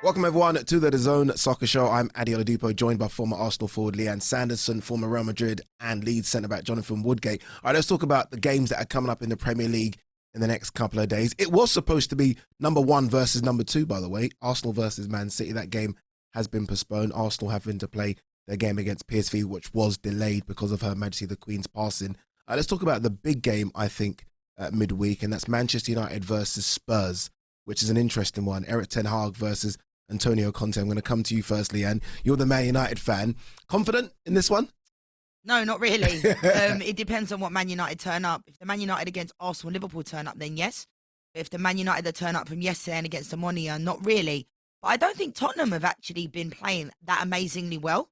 Welcome everyone to the DAZN Soccer Show. I'm Adi Oladipo, joined by former Arsenal forward Leanne Sanderson, former Real Madrid and Leeds centre-back Jonathan Woodgate. All right, let's talk about the games that are coming up in the Premier League in the next couple of days. It was supposed to be number 1 versus number 2, by the way. Arsenal versus Man City. That game has been postponed. Arsenal having to play their game against PSV, which was delayed because of Her Majesty the Queen's passing. Let's talk about the big game, I think, midweek, and that's Manchester United versus Spurs, which is an interesting one. Eric Ten Hag versus Antonio Conte. I'm going to come to you first, Leanne. You're the Man United fan. Confident in this one? No, not really. It depends on what Man United turn up. If the Man United against Arsenal and Liverpool turn up, then yes. But if the Man United that turn up from yesterday and against Ammonia, not really. But I don't think Tottenham have actually been playing that amazingly well.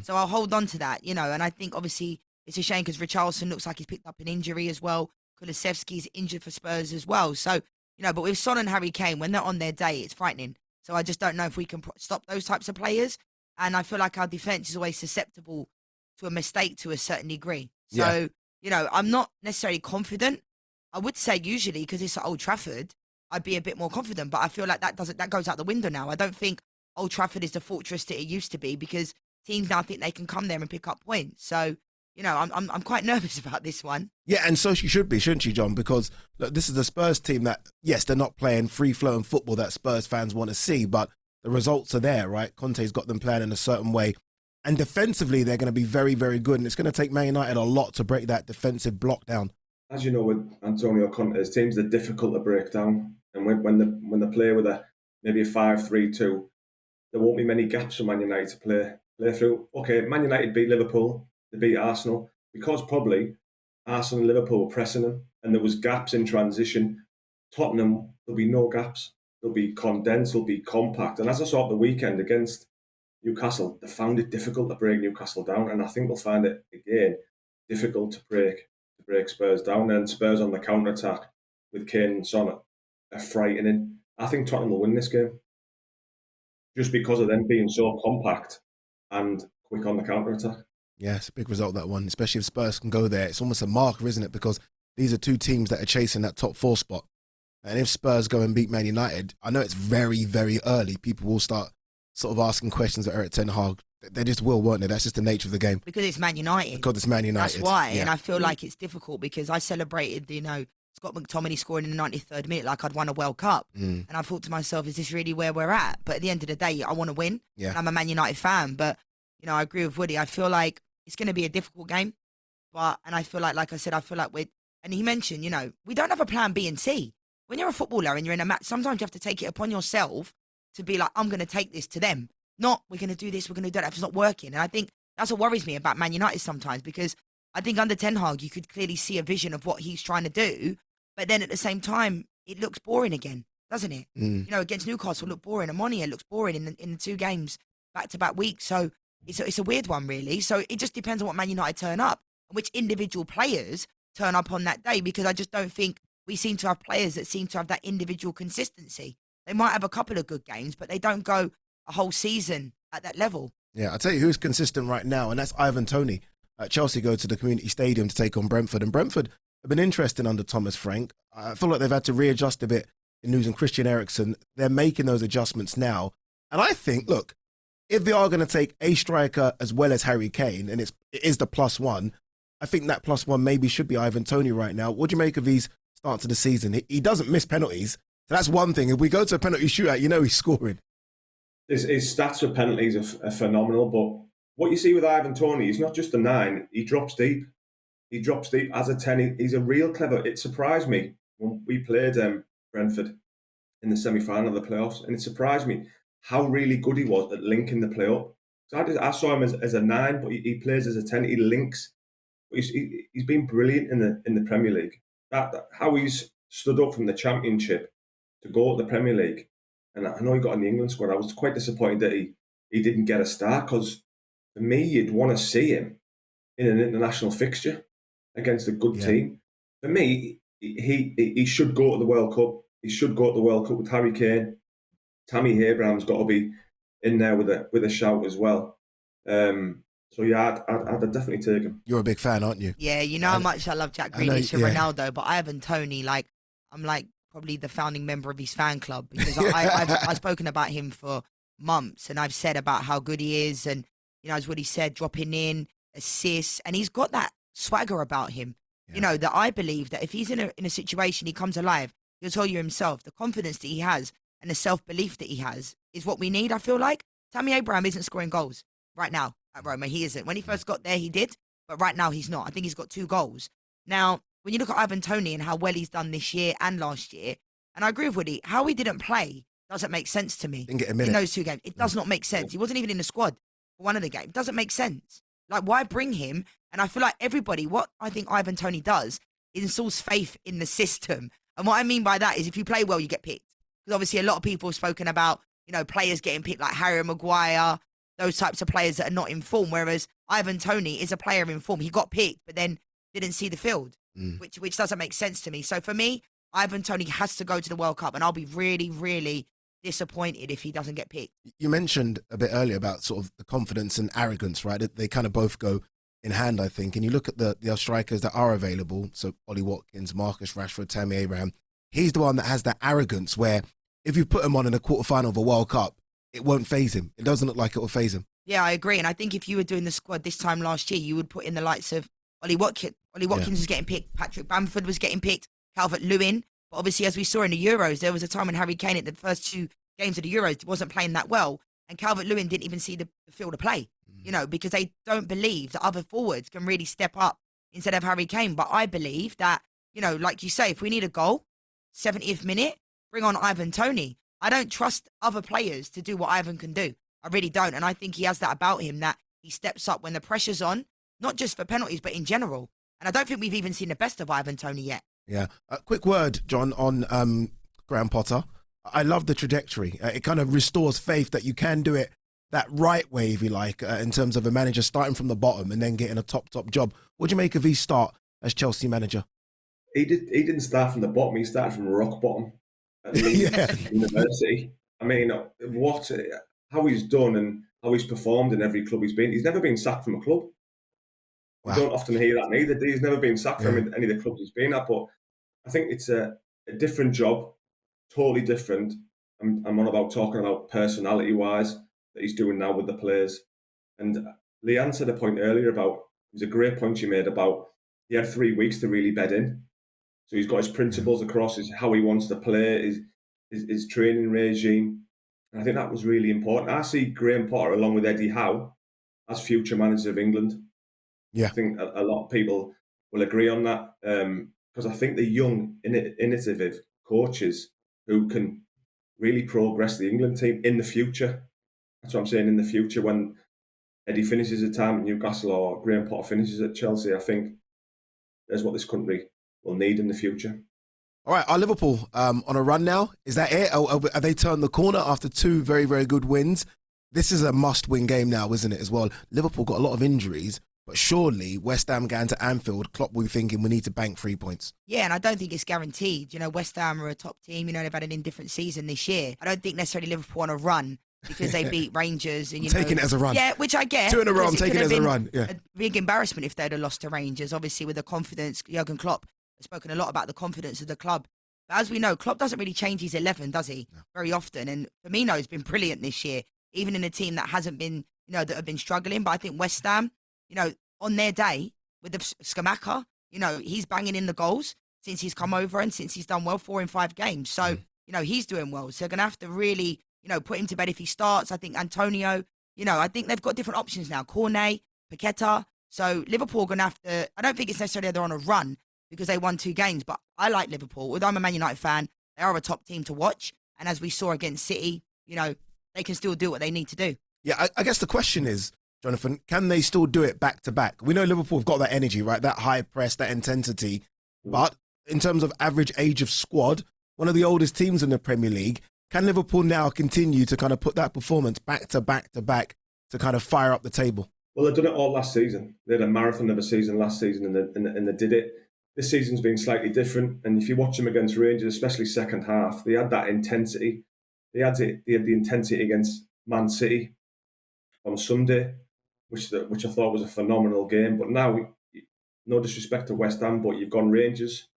So I'll hold on to that, and I think obviously it's a shame because Richarlison looks like he's picked up an injury as well. Kulusevski's injured for Spurs as well. So, but with Son and Harry Kane, when they're on their day, it's frightening. So I just don't know if we can stop those types of players. And I feel like our defence is always susceptible to a mistake to a certain degree. So, I'm not necessarily confident. I would say usually, because it's at Old Trafford, I'd be a bit more confident. But I feel like that goes out the window now. I don't think Old Trafford is the fortress that it used to be because teams now think they can come there and pick up points. So, I'm quite nervous about this one. Yeah, and so she should be, shouldn't she, John? Because look, this is the Spurs team that, yes, they're not playing free-flowing football that Spurs fans want to see, but the results are there, right? Conte's got them playing in a certain way. And defensively, they're going to be very, very good. And it's going to take Man United a lot to break that defensive block down. As you know, with Antonio Conte's teams, they're difficult to break down. And when they play with maybe a 5-3-2, there won't be many gaps for Man United to play through. Okay, Man United beat Liverpool, they beat Arsenal, because probably Arsenal and Liverpool were pressing them and there was gaps in transition. Tottenham, there'll be no gaps. They'll be condensed, they'll be compact. And as I saw at the weekend against Newcastle, they found it difficult to break Newcastle down. And I think they'll find it, again, difficult to break Spurs down. And Spurs on the counter-attack with Kane and Son are frightening. I think Tottenham will win this game just because of them being so compact and quick on the counter-attack. Yeah, it's a big result, that one, especially if Spurs can go there. It's almost a marker, isn't it? Because these are two teams that are chasing that top 4 spot. And if Spurs go and beat Man United, I know it's very, very early. People will start sort of asking questions of Eric Ten Hag. They just will, won't they? That's just the nature of the game. Because it's Man United. Because it's Man United. That's why. Yeah. And I feel like it's difficult because I celebrated, Scott McTominay scoring in the 93rd minute like I'd won a World Cup. And I thought to myself, is this really where we're at? But at the end of the day, I want to win. Yeah. And I'm a Man United fan. But, I agree with Woody. I feel like it's going to be a difficult game. And I feel like I said, and he mentioned, we don't have a plan B and C. When you're a footballer and you're in a match, sometimes you have to take it upon yourself to be like, I'm going to take this to them. Not, we're going to do this, we're going to do that if it's not working. And I think that's what worries me about Man United sometimes, because I think under Ten Hag, you could clearly see a vision of what he's trying to do. But then at the same time, it looks boring again, doesn't it? Against Newcastle, it looked boring. Ammonia looks boring in the 2 games, back-to-back weeks. So it's a weird one, really. So it just depends on what Man United turn up and which individual players turn up on that day, because I just don't think we seem to have players that seem to have that individual consistency. They might have a couple of good games, but they don't go a whole season at that level. Yeah, I'll tell you who's consistent right now, and that's Ivan Toney. Chelsea go to the Community Stadium to take on Brentford, and Brentford have been interesting under Thomas Frank. I feel like they've had to readjust a bit in losing Christian Eriksen. They're making those adjustments now. And I think, look, if they are going to take a striker as well as Harry Kane, and it is the +1, I think that +1 maybe should be Ivan Toney right now. What do you make of his start to the season? He doesn't miss penalties, so that's one thing. If we go to a penalty shootout, he's scoring. His stats for penalties are phenomenal, but what you see with Ivan Toney, he's not just a 9, he drops deep. He drops deep as a 10. He's a real clever. It surprised me when we played Brentford in the semi-final of the playoffs, and it surprised me how really good he was at linking the play up. So I saw him as a 9, but he plays as a 10. He links. He's been brilliant in the Premier League. That how he's stood up from the Championship to go to the Premier League. And I know he got in the England squad. I was quite disappointed that he didn't get a start, because for me, you'd want to see him in an international fixture against a good team. For me, he should go to the World Cup. He should go to the World Cup with Harry Kane. Tammy Abraham's got to be in there with a shout as well. So yeah, I'd definitely take him. You're a big fan, aren't you? Yeah, you know how much I love Jack Grealish and Ronaldo, but Ivan Toney, I'm probably the founding member of his fan club, because I've spoken about him for months, and I've said about how good he is, and as what he said, dropping in assists, and he's got that swagger about him. Yeah. That I believe that if he's in a situation, he comes alive. He'll tell you himself the confidence that he has and the self belief that he has is what we need. I feel like Tammy Abraham isn't scoring goals right now at Roma. He isn't. When he first got there, he did, but right now he's not. I think he's got 2 goals. Now, when you look at Ivan Toney and how well he's done this year and last year, and I agree with Woody, how he didn't play doesn't make sense to me. Didn't get a In minute. those 2 games. It does not make sense. He wasn't even in the squad for one of the games. It doesn't make sense. Like, why bring him? And I feel like everybody, what I think Ivan Toney does, instills faith in the system. And what I mean by that is if you play well, you get picked. Because obviously a lot of people have spoken about, players getting picked like Harry Maguire, those types of players that are not in form. Whereas Ivan Toney is a player in form. He got picked, but then didn't see the field, which doesn't make sense to me. So for me, Ivan Toney has to go to the World Cup, and I'll be really, really disappointed if he doesn't get picked. You mentioned a bit earlier about sort of the confidence and arrogance, right? They kind of both go in hand, I think. And you look at the strikers that are available, so Ollie Watkins, Marcus Rashford, Tammy Abraham, he's the one that has that arrogance where if you put him on in a quarterfinal of a World Cup, it won't faze him. It doesn't look like it will faze him. Yeah, I agree. And I think if you were doing the squad this time last year, you would put in the likes of Ollie Watkins. Ollie Watkins was getting picked. Patrick Bamford was getting picked. Calvert-Lewin. But obviously, as we saw in the Euros, there was a time when Harry Kane at the first 2 games of the Euros wasn't playing that well. And Calvert-Lewin didn't even see the field of play, because they don't believe that other forwards can really step up instead of Harry Kane. But I believe that, like you say, if we need a goal, 70th minute, bring on Ivan Toney. I don't trust other players to do what Ivan can do. I really don't. And I think he has that about him, that he steps up when the pressure's on, not just for penalties, but in general. And I don't think we've even seen the best of Ivan Toney yet. Yeah. A quick word, John, on Graham Potter. I love the trajectory. It kind of restores faith that you can do it that right way, if you like, in terms of a manager starting from the bottom and then getting a top job. What do you make of his start as Chelsea manager? He didn't start from the bottom. He started from rock bottom at Leeds University. I mean, how he's done and how he's performed in every club he's been. He's never been sacked from a club. Wow. You don't often hear that neither. He's never been sacked from any of the clubs he's been at. But I think it's a different job, totally different. I'm on about talking about personality-wise that he's doing now with the players. And Leanne said a point earlier about, it was a great point you made about he had 3 weeks to really bed in. So he's got his principles across, how he wants to play, his training regime. And I think that was really important. I see Graham Potter along with Eddie Howe as future managers of England. Yeah, I think a lot of people will agree on that because I think the young, innovative coaches who can really progress the England team in the future. That's what I'm saying, in the future when Eddie finishes his time at Newcastle or Graham Potter finishes at Chelsea, I think that's what this country will need in the future. All right, are Liverpool on a run now? Is that it? Have they turned the corner after 2 very, very good wins? This is a must-win game now, isn't it, as well? Liverpool got a lot of injuries, but surely West Ham going to Anfield, Klopp will be thinking we need to bank 3 points. Yeah, and I don't think it's guaranteed. West Ham are a top team. They've had an indifferent season this year. I don't think necessarily Liverpool on a run because they beat Rangers. And taking it as a run. Yeah, which I get. 2 in a row, I'm taking it as a run. Yeah. A big embarrassment if they'd have lost to Rangers, obviously with the confidence. Jurgen Klopp has spoken a lot about the confidence of the club. But as we know, Klopp doesn't really change his 11, does he? No. Very often. And Firmino's been brilliant this year, even in a team that hasn't been, that have been struggling. But I think West Ham, on their day with the Skamaka, he's banging in the goals since he's come over and since he's done well 4 in 5 games. So, he's doing well. So they're going to have to really, put him to bed if he starts. I think Antonio, I think they've got different options now. Cornet, Paqueta. So Liverpool are going to have to, I don't think it's necessarily they're on a run because they won 2 games, but I like Liverpool. Although I'm a Man United fan, they are a top team to watch. And as we saw against City, they can still do what they need to do. Yeah, I guess the question is, Jonathan, can they still do it back to back? We know Liverpool have got that energy, right? That high press, that intensity. But in terms of average age of squad, one of the oldest teams in the Premier League, can Liverpool now continue to kind of put that performance back to back to back to kind of fire up the table? Well, they've done it all last season. They had a marathon of a season last season and they did it. This season's been slightly different. And if you watch them against Rangers, especially second half, they had that intensity. They had the intensity against Man City on Sunday, which I thought was a phenomenal game. But now, no disrespect to West Ham, but you've gone Rangers,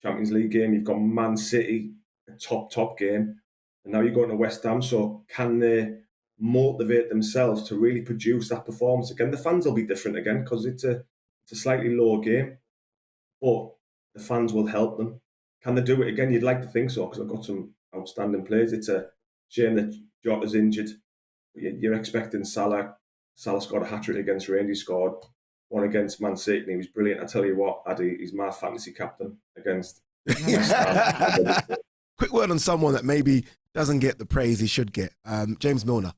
Champions League game, you've gone Man City, a top game, and now you're going to West Ham. So can they motivate themselves to really produce that performance again. The fans will be different again because it's a slightly lower game, but the fans will help them. Can they do it again? You'd like to think so because I've got some outstanding players. It's a shame that Jota's injured. You're expecting Salah. Salah scored a hat-trick against Rangers, scored one against Man City, and he was brilliant. I tell you what, Addy, he's my fantasy captain against West Ham. Quick word on someone that maybe doesn't get the praise he should get. James Milner,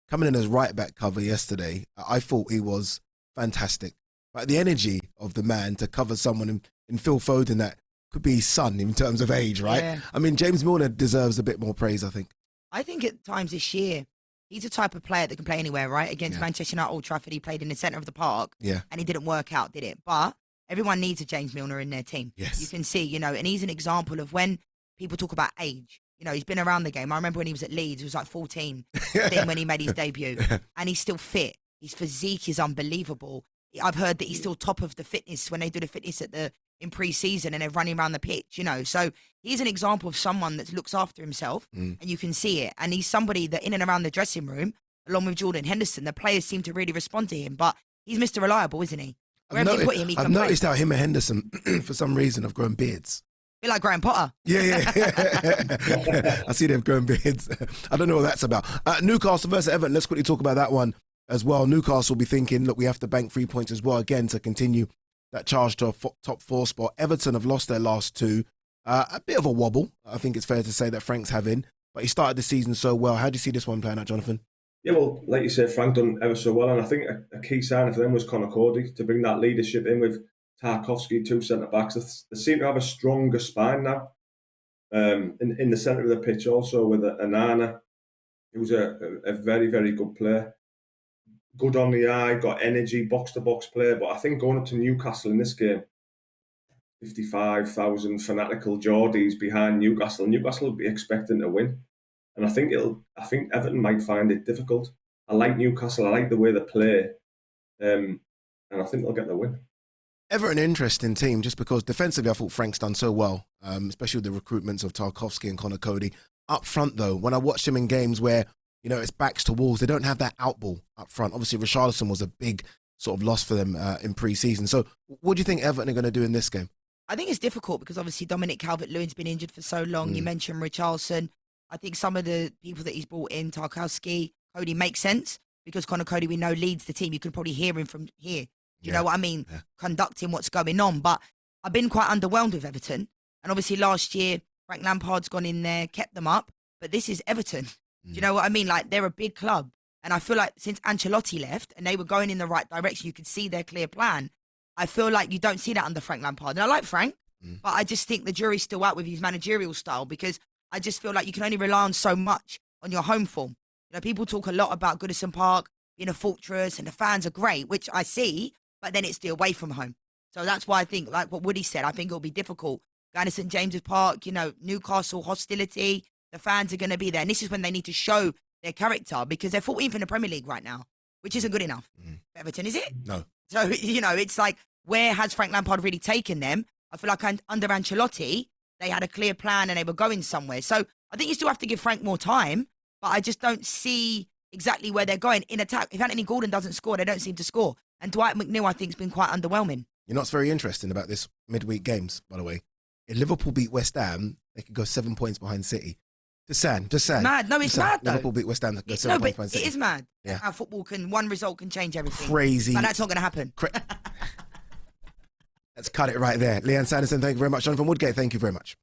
coming in as right-back cover yesterday, I thought he was fantastic. Like the energy of the man to cover someone in Phil Foden that could be his son in terms of age, right? Yeah. I mean, James Milner deserves a bit more praise, I think. I think at times this year, he's a type of player that can play anywhere, right? Against Manchester United, Old Trafford, he played in the centre of the park. Yeah. And he didn't work out, did it? But everyone needs a James Milner in their team. Yes. You can see, and he's an example of when people talk about age. He's been around the game. I remember when he was at Leeds, he was like 14 when he made his debut. And he's still fit. His physique is unbelievable. I've heard that he's still top of the fitness when they do the fitness in pre-season and they're running around the pitch, So he's an example of someone that looks after himself and you can see it. And he's somebody that in and around the dressing room, along with Jordan Henderson, the players seem to really respond to him. But he's Mr. Reliable, isn't he? Wherever you put him, he can I've play. noticed how him and Henderson, for some reason, have grown beards. A bit like Graham Potter. Yeah. I see they've grown beards. I don't know what that's about. Newcastle versus Everton. Let's quickly talk about that one as well. Newcastle will be thinking, look, we have to bank 3 points as well, again, to continue that charge to a top 4 spot. Everton have lost their last 2. A bit of a wobble, I think it's fair to say, that Frank's having. But he started the season so well. How do you see this one playing out, Jonathan? Yeah, well, like you said, Frank done ever so well. And I think a key sign for them was Conor Cody to bring that leadership in with Tarkowski, 2 centre-backs. They seem to have a stronger spine now in the centre of the pitch also with Anana, who's a very, very good player. Good on the eye, got energy, box-to-box player. But I think going up to Newcastle in this game, 55,000 fanatical Geordies behind Newcastle. Newcastle will be expecting to win. And I think Everton might find it difficult. I like Newcastle. I like the way they play. And I think they'll get the win. Everton, interesting team, just because defensively I thought Frank's done so well, especially with the recruitments of Tarkowski and Conor Cody. Up front, though, when I watch them in games where, it's backs to walls, they don't have that outball up front. Obviously, Richarlison was a big sort of loss for them in pre-season. So what do you think Everton are going to do in this game? I think it's difficult because obviously Dominic Calvert-Lewin's been injured for so long. You mentioned Richarlison. I think some of the people that he's brought in, Tarkowski, Cody, makes sense because Conor Cody, we know, leads the team. You can probably hear him from here. You know what I mean? Yeah. Conducting what's going on. But I've been quite underwhelmed with Everton. And obviously last year, Frank Lampard's gone in there, kept them up. But this is Everton. Do you know what I mean? Like, they're a big club. And I feel like since Ancelotti left and they were going in the right direction, you could see their clear plan. I feel like you don't see that under Frank Lampard. And I like Frank, but I just think the jury's still out with his managerial style because I just feel like you can only rely on so much on your home form. People talk a lot about Goodison Park being a fortress and the fans are great, which I see, but then it's the away from home. So that's why I think, like what Woody said, I think it'll be difficult. Going to St. James's Park, Newcastle, hostility, the fans are going to be there. And this is when they need to show their character because they're 14th in the Premier League right now, which isn't good enough. For Everton, is it? No. So, it's like, where has Frank Lampard really taken them? I feel like under Ancelotti, they had a clear plan and they were going somewhere. So I think you still have to give Frank more time, but I just don't see exactly where they're going in attack. If Anthony Gordon doesn't score, they don't seem to score. And Dwight McNeil, I think, has been quite underwhelming. What's very interesting about this midweek games, by the way? If Liverpool beat West Ham, they could go 7 points behind City. Just saying. It's mad. No, it's mad, though. Liverpool beat West Ham, they could go 7 points behind City. It is mad. Yeah. How football one result can change everything. Crazy. But that's not going to happen. Let's cut it right there. Leanne Sanderson, thank you very much. Jonathan Woodgate, thank you very much.